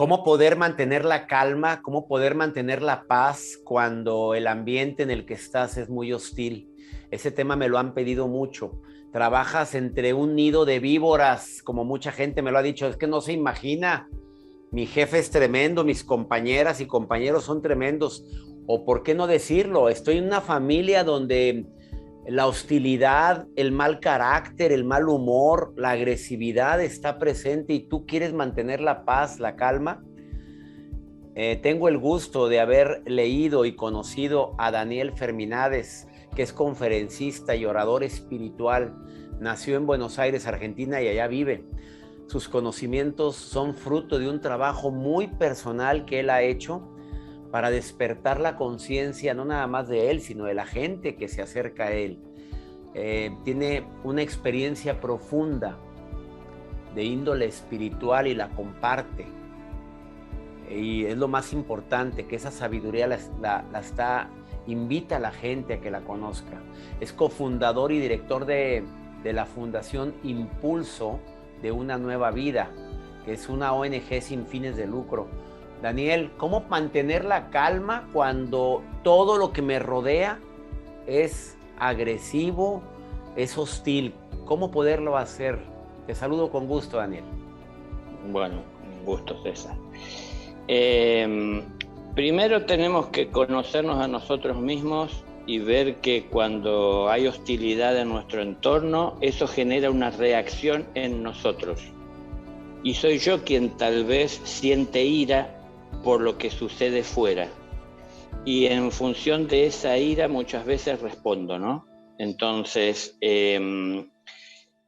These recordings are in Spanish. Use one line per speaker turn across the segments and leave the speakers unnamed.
¿Cómo poder mantener la calma? ¿Cómo poder mantener la paz cuando el ambiente en el que estás es muy hostil? Ese tema me lo han pedido mucho. Trabajas entre un nido de víboras, como mucha gente me lo ha dicho, es que no se imagina. Mi jefe es tremendo, mis compañeras y compañeros son tremendos. O por qué no decirlo, estoy en una familia donde la hostilidad, el mal carácter, el mal humor, la agresividad está presente y tú quieres mantener la paz, la calma. Tengo el gusto de haber leído y conocido a Daniel Ferminades, que es conferencista y orador espiritual. Nació en Buenos Aires, Argentina, y allá vive. Sus conocimientos son fruto de un trabajo muy personal que él ha hecho para despertar la conciencia, no nada más de él, sino de la gente que se acerca a él. Tiene una experiencia profunda de índole espiritual y la comparte. Y es lo más importante, que esa sabiduría invita a la gente a que la conozca. Es cofundador y director de la Fundación Impulso de una Nueva Vida, que es una ONG sin fines de lucro. Daniel, ¿cómo mantener la calma cuando todo lo que me rodea es agresivo, es hostil? ¿Cómo poderlo hacer? Te saludo con gusto, Daniel.
Bueno, un gusto, César. Primero tenemos que conocernos a nosotros mismos y ver que cuando hay hostilidad en nuestro entorno, eso genera una reacción en nosotros. Y soy yo quien tal vez siente ira por lo que sucede fuera. Y en función de esa ira muchas veces respondo, ¿no? Entonces,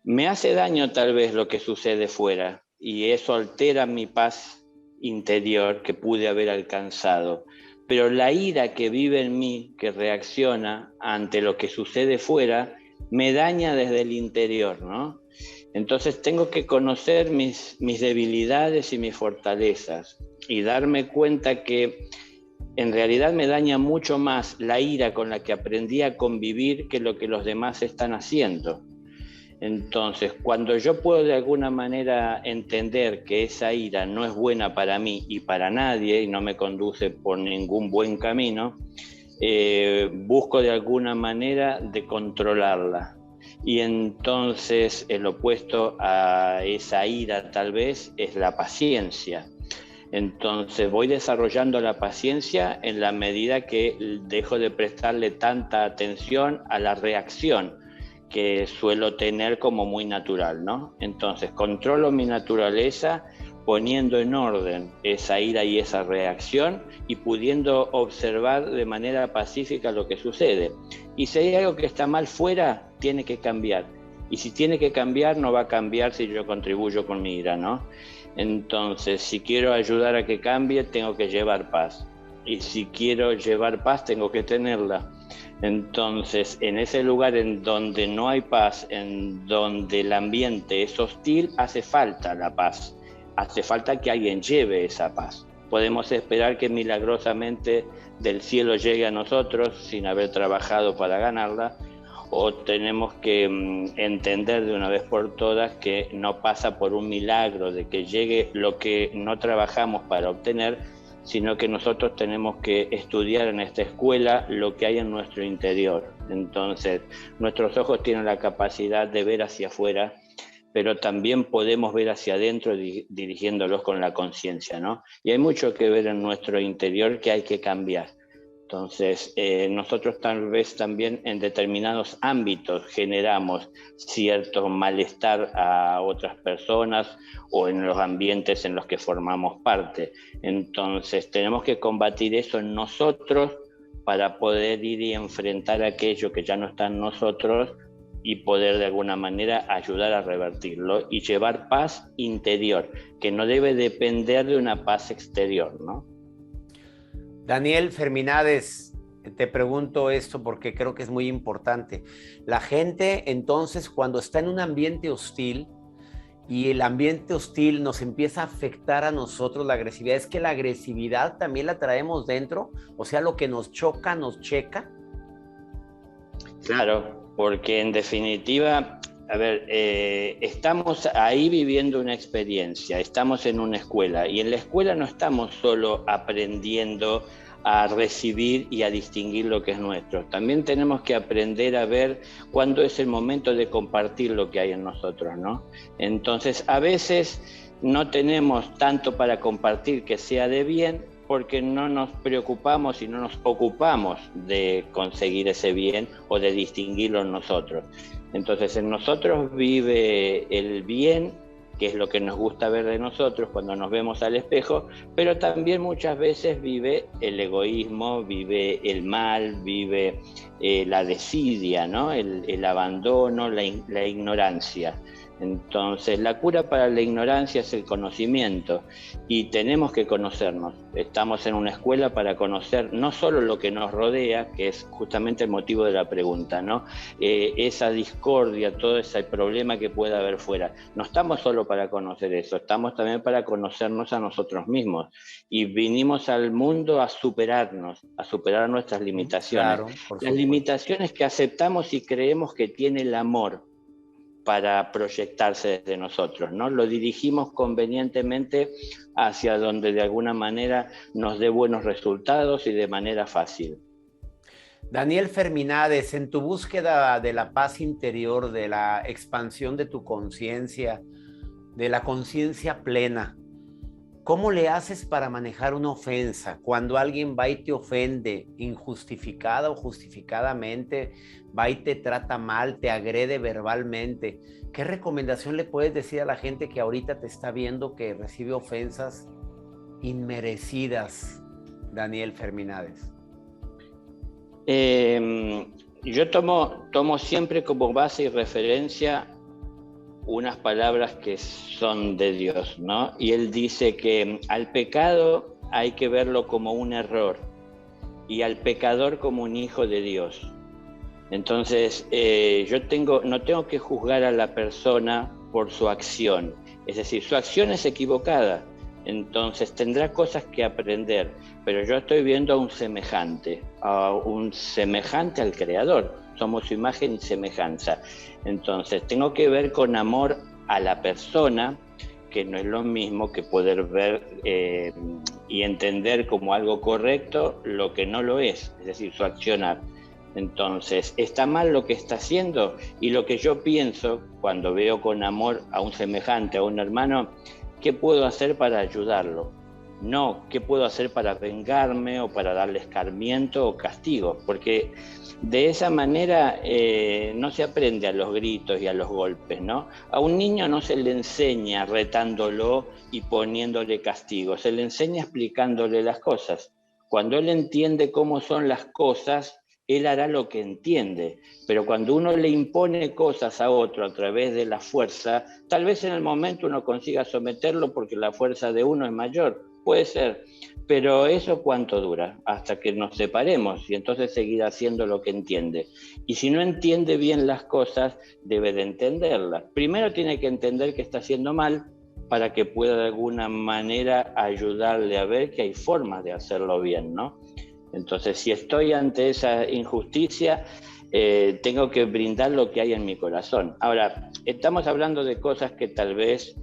me hace daño tal vez lo que sucede fuera y eso altera mi paz interior que pude haber alcanzado. Pero la ira que vive en mí, que reacciona ante lo que sucede fuera, me daña desde el interior, ¿no? Entonces tengo que conocer mis debilidades y mis fortalezas y darme cuenta que en realidad me daña mucho más la ira con la que aprendí a convivir que lo que los demás están haciendo. Entonces, cuando yo puedo de alguna manera entender que esa ira no es buena para mí y para nadie y no me conduce por ningún buen camino, busco de alguna manera de controlarla. Y entonces el opuesto a esa ira tal vez es la paciencia. Entonces voy desarrollando la paciencia en la medida que dejo de prestarle tanta atención a la reacción que suelo tener como muy natural, ¿no? Entonces controlo mi naturaleza poniendo en orden esa ira y esa reacción y pudiendo observar de manera pacífica lo que sucede. Y si hay algo que está mal fuera, tiene que cambiar. Y si tiene que cambiar, no va a cambiar si yo contribuyo con mi ira, ¿no? Entonces, si quiero ayudar a que cambie, tengo que llevar paz. Y si quiero llevar paz, tengo que tenerla. Entonces, en ese lugar en donde no hay paz, en donde el ambiente es hostil, hace falta la paz. Hace falta que alguien lleve esa paz. Podemos esperar que milagrosamente del cielo llegue a nosotros sin haber trabajado para ganarla, o tenemos que entender de una vez por todas que no pasa por un milagro de que llegue lo que no trabajamos para obtener, sino que nosotros tenemos que estudiar en esta escuela lo que hay en nuestro interior. Entonces, nuestros ojos tienen la capacidad de ver hacia afuera, pero también podemos ver hacia adentro dirigiéndolos con la conciencia, ¿no? Y hay mucho que ver en nuestro interior que hay que cambiar. Entonces, nosotros tal vez también en determinados ámbitos generamos cierto malestar a otras personas o en los ambientes en los que formamos parte. Entonces, tenemos que combatir eso en nosotros para poder ir y enfrentar aquello que ya no está en nosotros y poder de alguna manera ayudar a revertirlo y llevar paz interior, que no debe depender de una paz exterior, ¿no?
Daniel Ferminades, te pregunto esto porque creo que es muy importante. La gente, entonces, cuando está en un ambiente hostil y el ambiente hostil nos empieza a afectar a nosotros, la agresividad, es que la agresividad también la traemos dentro, o sea, lo que nos choca, nos checa.
Claro, porque en definitiva A ver, estamos ahí viviendo una experiencia, estamos en una escuela y en la escuela no estamos solo aprendiendo a recibir y a distinguir lo que es nuestro. También tenemos que aprender a ver cuándo es el momento de compartir lo que hay en nosotros, ¿no? Entonces, a veces no tenemos tanto para compartir que sea de bien porque no nos preocupamos y no nos ocupamos de conseguir ese bien o de distinguirlo en nosotros. Entonces, en nosotros vive el bien, que es lo que nos gusta ver de nosotros cuando nos vemos al espejo, pero también muchas veces vive el egoísmo, vive el mal, vive la desidia, ¿no? El abandono, la ignorancia. Entonces, la cura para la ignorancia es el conocimiento y tenemos que conocernos. Estamos en una escuela para conocer no solo lo que nos rodea, que es justamente el motivo de la pregunta, ¿no? Esa discordia, todo ese problema que pueda haber fuera. No estamos solo para conocer eso, estamos también para conocernos a nosotros mismos. Y vinimos al mundo a superarnos, a superar nuestras limitaciones.
Claro,
las limitaciones que aceptamos y creemos que tiene el amor para proyectarse desde nosotros, ¿no? Lo dirigimos convenientemente hacia donde de alguna manera nos dé buenos resultados y de manera fácil.
Daniel Ferminades, en tu búsqueda de la paz interior, de la expansión de tu conciencia, de la conciencia plena, ¿cómo le haces para manejar una ofensa? Cuando alguien va y te ofende injustificada o justificadamente, va y te trata mal, te agrede verbalmente, ¿qué recomendación le puedes decir a la gente que ahorita te está viendo que recibe ofensas inmerecidas, Daniel Ferminades?
Yo tomo siempre como base y referencia unas palabras que son de Dios, ¿no? Y Él dice que al pecado hay que verlo como un error y al pecador como un hijo de Dios. Entonces, no tengo que juzgar a la persona por su acción. Es decir, su acción es equivocada, entonces tendrá cosas que aprender, pero yo estoy viendo a un semejante al Creador. Somos su imagen y semejanza. Entonces, tengo que ver con amor a la persona, que no es lo mismo que poder ver y entender como algo correcto lo que no lo es decir, su accionar. Entonces, está mal lo que está haciendo y lo que yo pienso cuando veo con amor a un semejante, a un hermano, ¿qué puedo hacer para ayudarlo? No, ¿qué puedo hacer para vengarme o para darle escarmiento o castigo? Porque de esa manera no se aprende a los gritos y a los golpes, ¿no? A un niño no se le enseña retándolo y poniéndole castigo, se le enseña explicándole las cosas. Cuando él entiende cómo son las cosas, él hará lo que entiende, pero cuando uno le impone cosas a otro a través de la fuerza, tal vez en el momento uno consiga someterlo porque la fuerza de uno es mayor, puede ser, pero eso ¿cuánto dura? Hasta que nos separemos y entonces seguir haciendo lo que entiende. Y si no entiende bien las cosas, debe de entenderlas. Primero tiene que entender que está haciendo mal para que pueda de alguna manera ayudarle a ver que hay formas de hacerlo bien, ¿no? Entonces, si estoy ante esa injusticia, tengo que brindar lo que hay en mi corazón. Ahora, estamos hablando de cosas que tal vez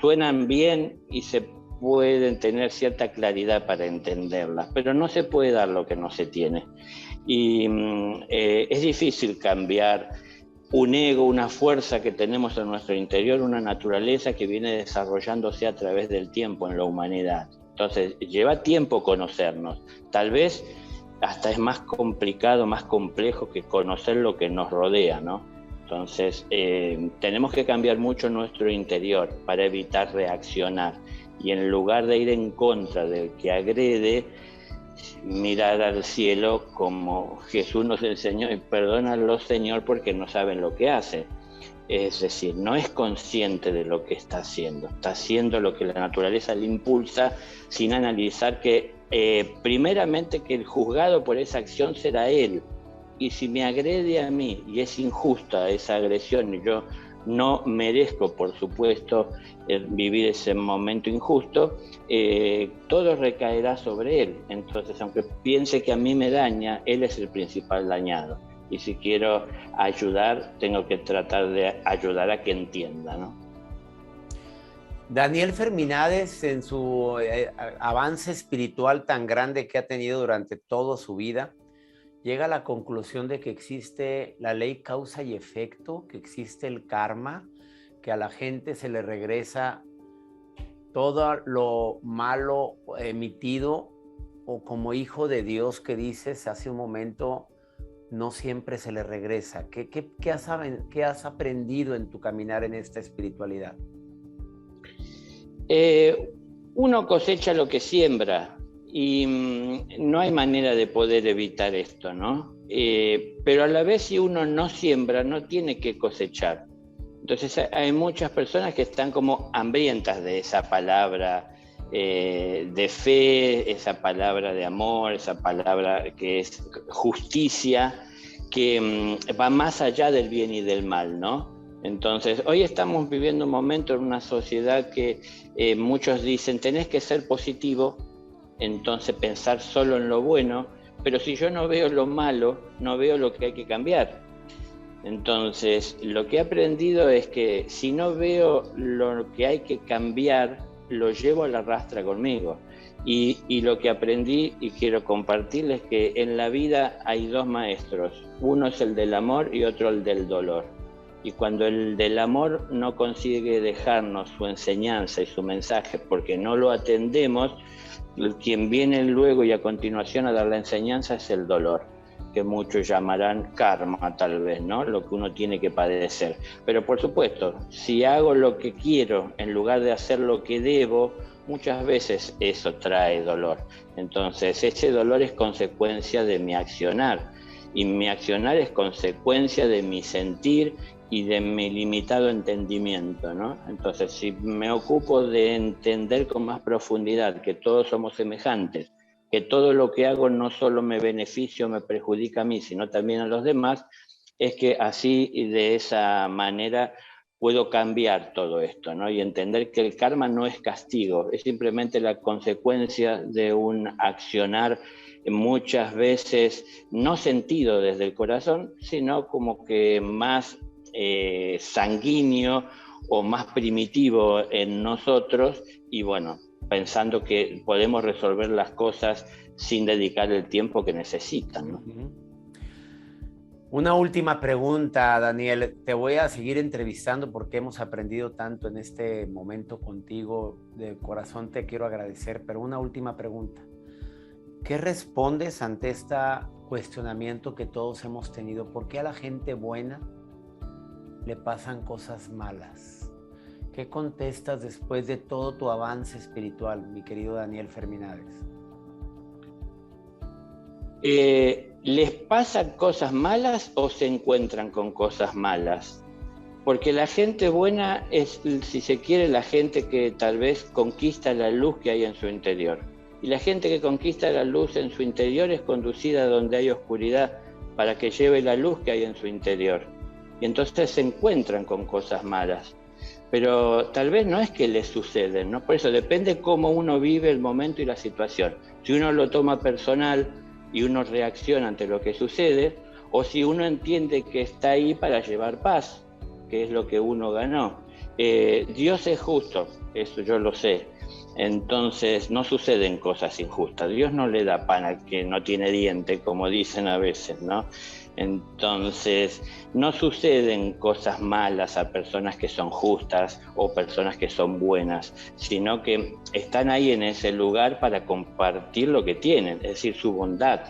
suenan bien y se pueden tener cierta claridad para entenderlas, pero no se puede dar lo que no se tiene. Y es difícil cambiar un ego, una fuerza que tenemos en nuestro interior, una naturaleza que viene desarrollándose a través del tiempo en la humanidad. Entonces, lleva tiempo conocernos. Tal vez hasta es más complicado, más complejo que conocer lo que nos rodea, ¿no? Entonces, tenemos que cambiar mucho nuestro interior para evitar reaccionar. Y en lugar de ir en contra del que agrede, mirar al cielo como Jesús nos enseñó, y perdónalo, Señor, porque no saben lo que hacen. Es decir, no es consciente de lo que está haciendo lo que la naturaleza le impulsa sin analizar que primeramente que el juzgado por esa acción será él. Y si me agrede a mí y es injusta esa agresión y yo no merezco, por supuesto, vivir ese momento injusto, todo recaerá sobre él. Entonces, aunque piense que a mí me daña, él es el principal dañado. Y si quiero ayudar, tengo que tratar de ayudar a que entienda, ¿no?
Daniel Fermínadez, en su avance espiritual tan grande que ha tenido durante toda su vida, llega a la conclusión de que existe la ley causa y efecto, que existe el karma, que a la gente se le regresa todo lo malo emitido, o como hijo de Dios que dices hace un momento, no siempre se le regresa. ¿Qué has aprendido en tu caminar en esta espiritualidad?
Uno cosecha lo que siembra y no hay manera de poder evitar esto, ¿no? Pero a la vez, si uno no siembra, no tiene que cosechar. Entonces hay muchas personas que están como hambrientas de esa palabra de fe, esa palabra de amor, esa palabra que es justicia, que va más allá del bien y del mal, ¿no? Entonces, hoy estamos viviendo un momento en una sociedad que muchos dicen, tenés que ser positivo, entonces pensar solo en lo bueno, pero si yo no veo lo malo, no veo lo que hay que cambiar. Entonces, lo que he aprendido es que si no veo lo que hay que cambiar, lo llevo a la rastra conmigo. Y lo que aprendí y quiero compartirles es que en la vida hay dos maestros. Uno es el del amor y otro el del dolor. Y cuando el del amor no consigue dejarnos su enseñanza y su mensaje porque no lo atendemos, quien viene luego y a continuación a dar la enseñanza es el dolor, que muchos llamarán karma tal vez, ¿no? Lo que uno tiene que padecer. Pero por supuesto, si hago lo que quiero en lugar de hacer lo que debo, muchas veces eso trae dolor. Entonces ese dolor es consecuencia de mi accionar, y mi accionar es consecuencia de mi sentir y de mi limitado entendimiento, ¿no? Entonces, si me ocupo de entender con más profundidad que todos somos semejantes, que todo lo que hago no solo me beneficia o me perjudica a mí, sino también a los demás, es que así y de esa manera puedo cambiar todo esto, ¿no? Y entender que el karma no es castigo, es simplemente la consecuencia de un accionar muchas veces no sentido desde el corazón, sino como que más sanguíneo o más primitivo en nosotros, y bueno, pensando que podemos resolver las cosas sin dedicar el tiempo que necesitan, ¿no?
Una última pregunta, Daniel. Te voy a seguir entrevistando porque hemos aprendido tanto en este momento contigo. De corazón te quiero agradecer, pero una última pregunta. ¿Qué respondes ante este cuestionamiento que todos hemos tenido? ¿Por qué a la gente buena le pasan cosas malas? ¿Qué contestas después de todo tu avance espiritual, mi querido Daniel Fermínadez?
¿Les pasan cosas malas o se encuentran con cosas malas? Porque la gente buena es, si se quiere, la gente que tal vez conquista la luz que hay en su interior. Y la gente que conquista la luz en su interior es conducida donde hay oscuridad para que lleve la luz que hay en su interior. Y entonces se encuentran con cosas malas. Pero tal vez no es que les suceden, ¿no? Por eso depende cómo uno vive el momento y la situación. Si uno lo toma personal y uno reacciona ante lo que sucede, o si uno entiende que está ahí para llevar paz, que es lo que uno ganó. Dios es justo, eso yo lo sé. Entonces no suceden cosas injustas. Dios no le da pan al que no tiene diente, como dicen a veces, ¿no? Entonces no suceden cosas malas a personas que son justas o personas que son buenas, sino que están ahí en ese lugar para compartir lo que tienen, es decir, su bondad.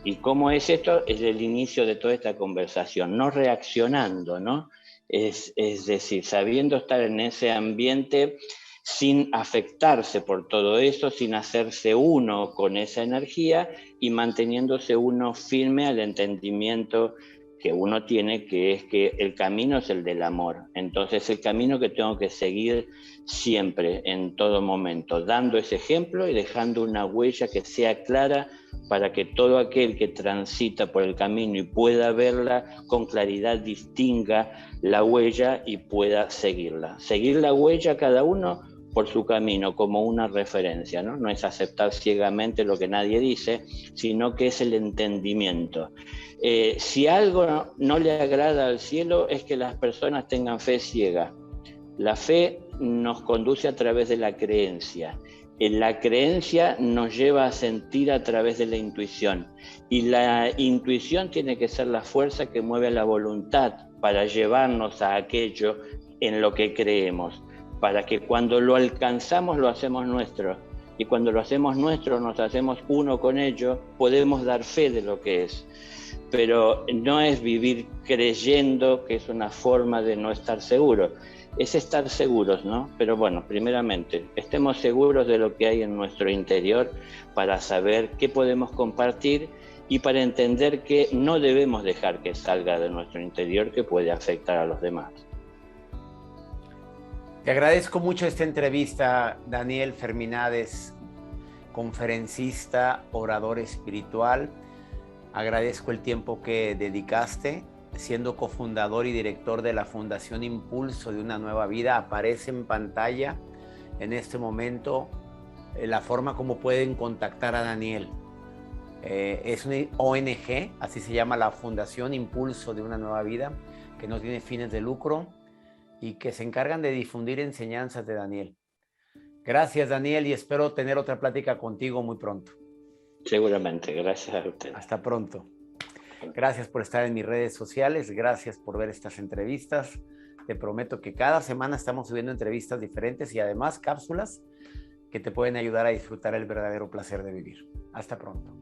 ¿Y cómo es esto? Es el inicio de toda esta conversación, no reaccionando, ¿no? Es decir, sabiendo estar en ese ambiente sin afectarse por todo eso, sin hacerse uno con esa energía y manteniéndose uno firme al entendimiento que uno tiene, que es que el camino es el del amor. Entonces el camino que tengo que seguir siempre, en todo momento, dando ese ejemplo y dejando una huella que sea clara para que todo aquel que transita por el camino y pueda verla con claridad distinga la huella y pueda seguirla. Seguir la huella cada uno por su camino como una referencia, ¿no? No es aceptar ciegamente lo que nadie dice, sino que es el entendimiento. Si algo no le agrada al cielo es que las personas tengan fe ciega. La fe nos conduce a través de la creencia. La creencia nos lleva a sentir a través de la intuición. Y la intuición tiene que ser la fuerza que mueve a la voluntad para llevarnos a aquello en lo que creemos, para que cuando lo alcanzamos lo hacemos nuestro. Y cuando lo hacemos nuestro, nos hacemos uno con ello, podemos dar fe de lo que es. Pero no es vivir creyendo que es una forma de no estar seguro. Es estar seguros, ¿no? Pero bueno, primeramente, estemos seguros de lo que hay en nuestro interior para saber qué podemos compartir y para entender que no debemos dejar que salga de nuestro interior, que puede afectar a los demás.
Te agradezco mucho esta entrevista, Daniel Ferminades, conferencista, orador espiritual. Agradezco el tiempo que dedicaste. Siendo cofundador y director de la Fundación Impulso de una Nueva Vida, aparece en pantalla en este momento la forma como pueden contactar a Daniel. Es una ONG, así se llama la Fundación Impulso de una Nueva Vida, que no tiene fines de lucro y que se encargan de difundir enseñanzas de Daniel. Gracias, Daniel, y espero tener otra plática contigo muy pronto.
Seguramente, gracias a usted.
Hasta pronto. Gracias por estar en mis redes sociales, gracias por ver estas entrevistas. Te prometo que cada semana estamos subiendo entrevistas diferentes y además cápsulas que te pueden ayudar a disfrutar el verdadero placer de vivir. Hasta pronto.